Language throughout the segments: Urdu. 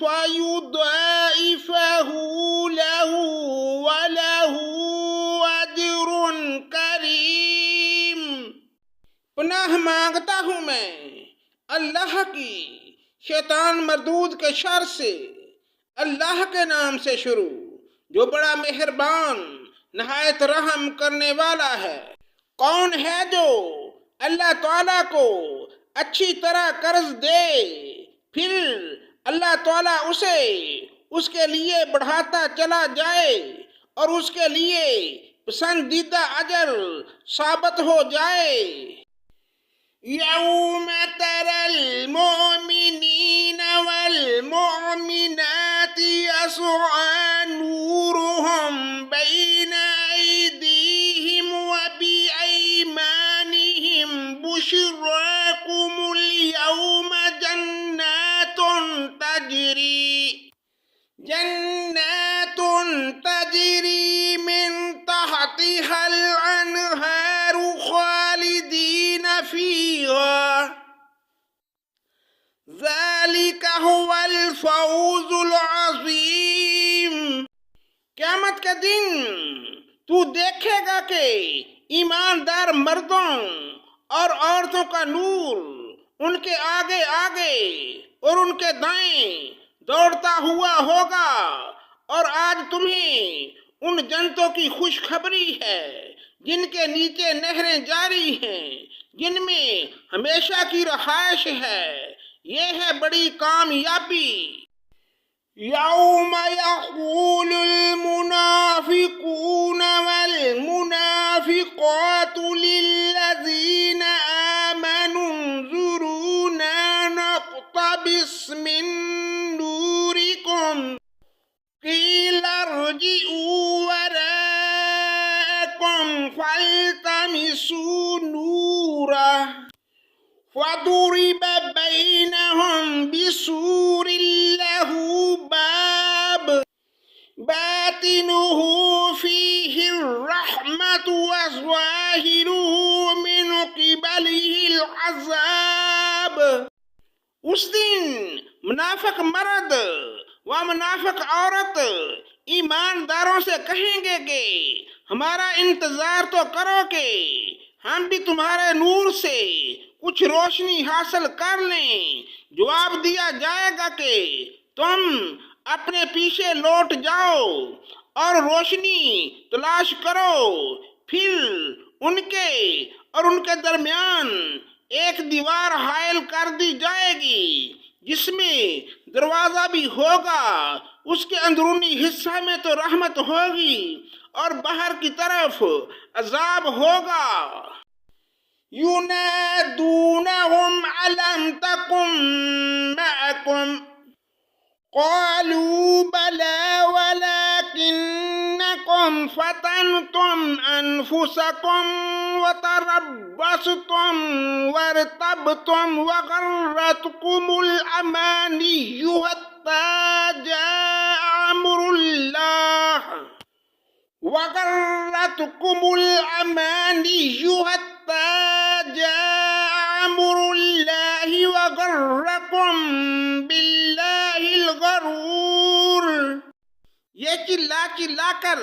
فيضاعفه له وله أجر کریم۔ پناہ مانگتا ہوں میں اللہ کی شیطان مردود کے شر سے، اللہ کے نام سے شروع جو بڑا مہربان نہایت رحم کرنے والا ہے۔ کون ہے جو اللہ تعالیٰ کو اچھی طرح قرض دے پھر اللہ تعالیٰ اسے اس کے لیے بڑھاتا چلا جائے اور اس کے لیے پسندیدہ اجر ثابت ہو جائے۔ یوم تری المؤمنین والمؤمنات یسعی نورهم بین ایدیہم وبأیمانہم بشراکم اليوم جنات تجری من تحتها الانہار خالدین فیہا ذالک هو الفوز العظیم۔ قیامت کے دن تو دیکھے گا کہ ایماندار مردوں اور عورتوں کا نور ان کے آگے آگے اور ان کے دائیں دوڑتا ہوا ہوگا، اور آج تمہیں ان جنتوں کی خوشخبری ہے جن کے نیچے نہریں جاری ہیں، جن میں ہمیشہ کی رہائش ہے۔ یہ ہے بڑی کامیابی۔ یوم یقول المنافقون والمنافقات للذین آمنوا انظرونا نقتبس من نورکم قیل ارجعوا وراءکم فالتمسوا نورا فضرب بینہم بسور لہ باب باطنہ فیہ الرحمۃ وظاہرہ من قبلہ العذاب۔ اس دن منافق مرد و منافق عورت ایمانداروں سے کہیں گے کہ ہمارا انتظار تو کرو کہ ہم بھی تمہارے نور سے کچھ روشنی حاصل کر لیں۔ جواب دیا جائے گا کہ تم اپنے پیچھے لوٹ جاؤ اور روشنی تلاش کرو۔ پھر ان کے اور ان کے درمیان ایک دیوار حائل کر دی جائے گی جس میں دروازہ بھی ہوگا، اس کے اندرونی حصہ میں تو رحمت ہوگی اور باہر کی طرف عذاب ہوگا۔ ينادونهم ألم تكن معكم قالوا بلى ولكنكم فتنتم أنفسكم وتربصتم وارتبتم وغرتكم الأماني حتى جاء أمر الله وغرتكم الأماني حتى جاء أمر الله وغركم بالله الغرور۔ یہ چلا چلا کر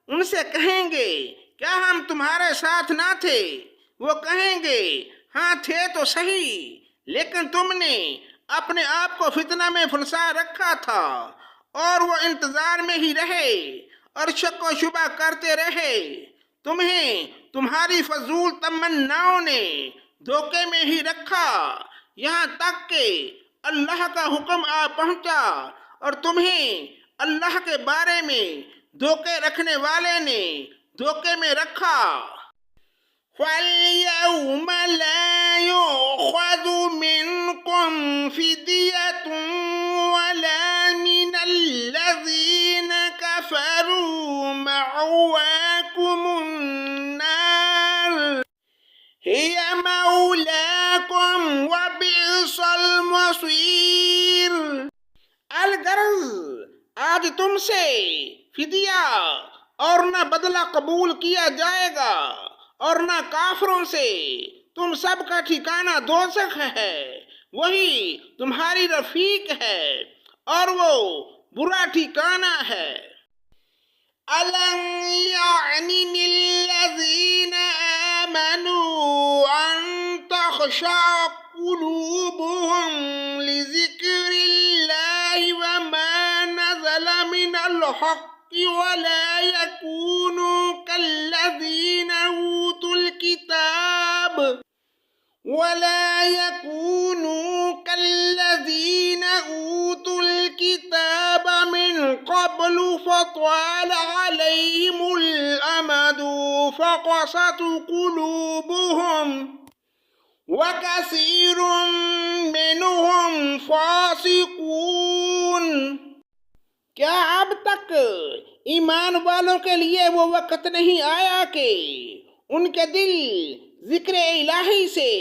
ان سے کہیں گے کیا ہم تمہارے ساتھ نہ تھے؟ وہ کہیں گے ہاں تھے تو صحیح، لیکن تم نے اپنے آپ کو فتنہ میں پھنسا رکھا تھا اور وہ انتظار میں ہی رہے اور شک و شبہ کرتے رہے۔ تمہیں تمہاری فضول تمناؤں نے دھوکے میں ہی رکھا یہاں تک کہ اللہ کا حکم آ پہنچا اور تمہیں اللہ کے بارے میں دھوکے رکھنے والے نے دھوکے میں رکھا۔ فَالْيَوْمَ لَا يُؤْخَذُ مِنْكُمْ فِدْيَةٌ وَلَا مِنَ الَّذِينَ كَفَرُوا مَأْوَاكُمُ النَّارُ هِيَ مَوْلَاكُمْ وَبِئْسَ الْمَصِيرُ۔ الغرض آج تم سے فدیہ اور نہ بدلہ قبول کیا جائے گا اور نہ کافروں سے، تم سب کا ٹھکانہ دوزخ ہے، وہی تمہاری رفیق ہے۔ اور وہ برا ٹھکانہ ہے۔ أَلَمْ يَعْنِ لِلَّذِينَ آمَنُوا أَن تَخْشَعَ قُلُوبُهُمْ لِذِكْرِ اللَّهِ وَمَا نَزَلَ مِنَ الْحَقِّ وَلَا يَكُونُوا كَالَّذِينَ أُوتُوا الْكِتَابَ مِنْ قَبْلُ فَطَالَ عَلَيْهِمُ الْأَمَدُ فَقَسَتْ قُلُوبُهُمْ وَكَثِيرٌ مِّنْهُمْ فَاسِقُونَ۔ کیا اب تک ایمان والوں کے لیے وہ وقت نہیں آیا کہ ان کے دل ذکر الہی سے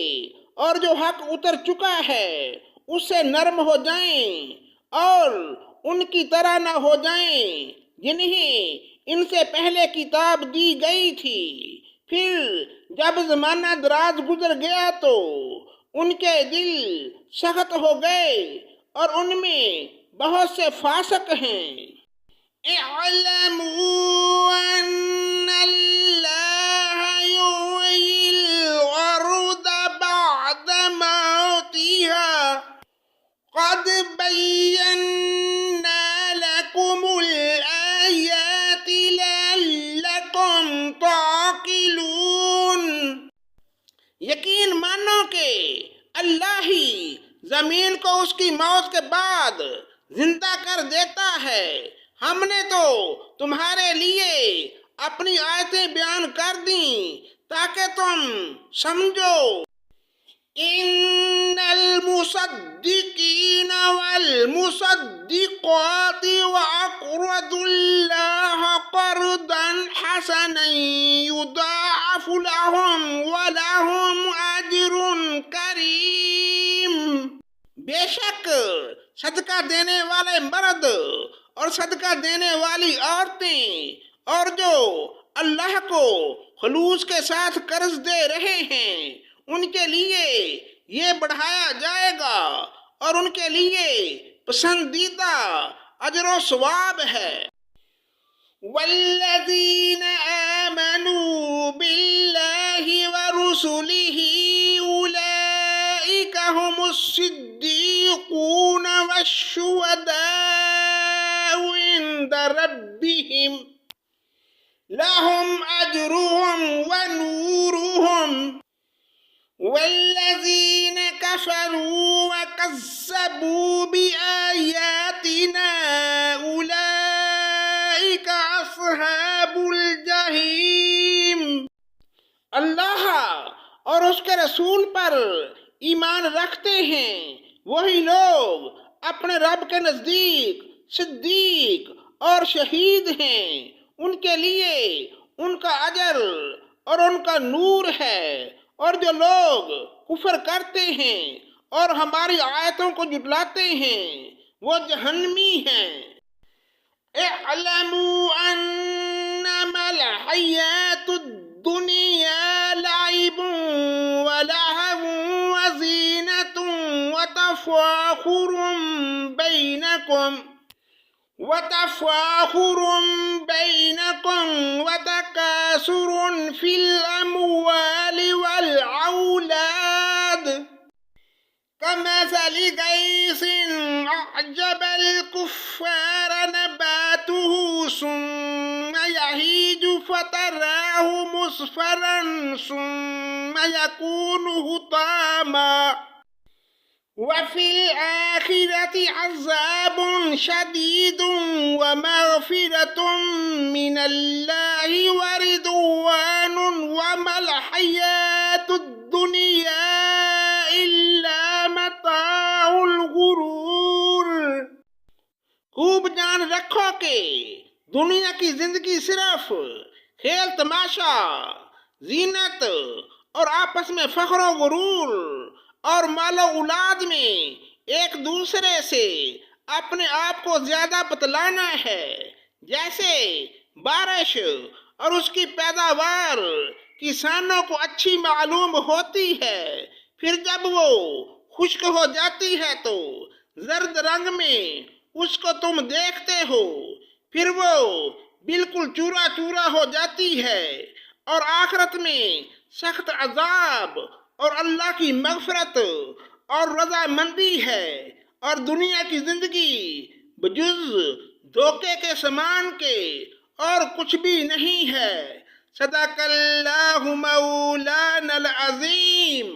اور جو حق اتر چکا ہے اس سے نرم ہو جائیں اور ان کی طرح نہ ہو جائیں جنہیں ان سے پہلے کتاب دی گئی تھی، پھر جب زمانہ دراز گزر گیا تو ان کے دل سخت ہو گئے اور ان میں بہت سے فاسق ہیں۔ اعلموا ان اللہ یحیی الارض بعد موتها قد بینا لکم الآیات لعلکم تعقلون۔ یقین مانو کہ اللہ ہی زمین کو اس کی موت کے بعد زندہ کر دیتا ہے۔ ہم نے تو تمہارے لیے اپنی آیتیں بیان کر دیں تاکہ تم سمجھو۔ ان المصدقین والمصدقات واقرضوا اللہ قرضا حسنا یضاعف لهم ولهم اجر کریم۔ بے شک صدقہ دینے والے مرد اور صدقہ دینے والی عورتیں اور جو اللہ کو خلوص کے ساتھ قرض دے رہے ہیں ان کے لیے یہ بڑھایا جائے گا اور ان کے لیے پسندیدہ اجر و ثواب ہے۔ والذین آمنوا باللہ ورسلہ اولئک هم الصدیقون والشہداء عند ربهم لهم اجرهم ونورهم والذین کفروا وکذبوا بآیاتنا اولئک اصحاب الجحیم۔ اللہ اور اس کے رسول پر ایمان رکھتے ہیں وہی لوگ اپنے رب کے نزدیک صدیق اور شہید ہیں، ان کے لیے ان کا اجر اور ان کا نور ہے، اور جو لوگ کفر کرتے ہیں اور ہماری آیتوں کو جھٹلاتے ہیں وہ جہنمی ہیں۔ اعلموا انما الحیات الدنیا لعب ولہو وزینۃ وتفاخر بینکم وتکاثر فی الاموال والأولاد كمثل غيث أعجب الكفار نباته ثم يهيج فتراه مصفرا ثم يكون حطاما وفي الآخرة عذاب شديد ومغفرة من الله ورضوان وما الحياة الدنيا إلا متاع الغرور۔ خوب جان رکھو کہ دنیا کی زندگی صرف کھیل تماشا، زینت اور آپس میں فخر و غرور اور مال و اولاد میں ایک دوسرے سے اپنے آپ کو زیادہ بتلانا ہے، جیسے بارش اور اس کی پیداوار کسانوں کو اچھی معلوم ہوتی ہے، پھر جب وہ خشک ہو جاتی ہے تو زرد رنگ میں اس کو تم دیکھتے ہو، پھر وہ بالکل چورا چورا ہو جاتی ہے، اور آخرت میں سخت عذاب اور اللہ کی مغفرت اور رضامندی ہے، اور دنیا کی زندگی بجز دھوکے کے سامان کے اور کچھ بھی نہیں ہے۔ صدق اللہ مولانا العظیم۔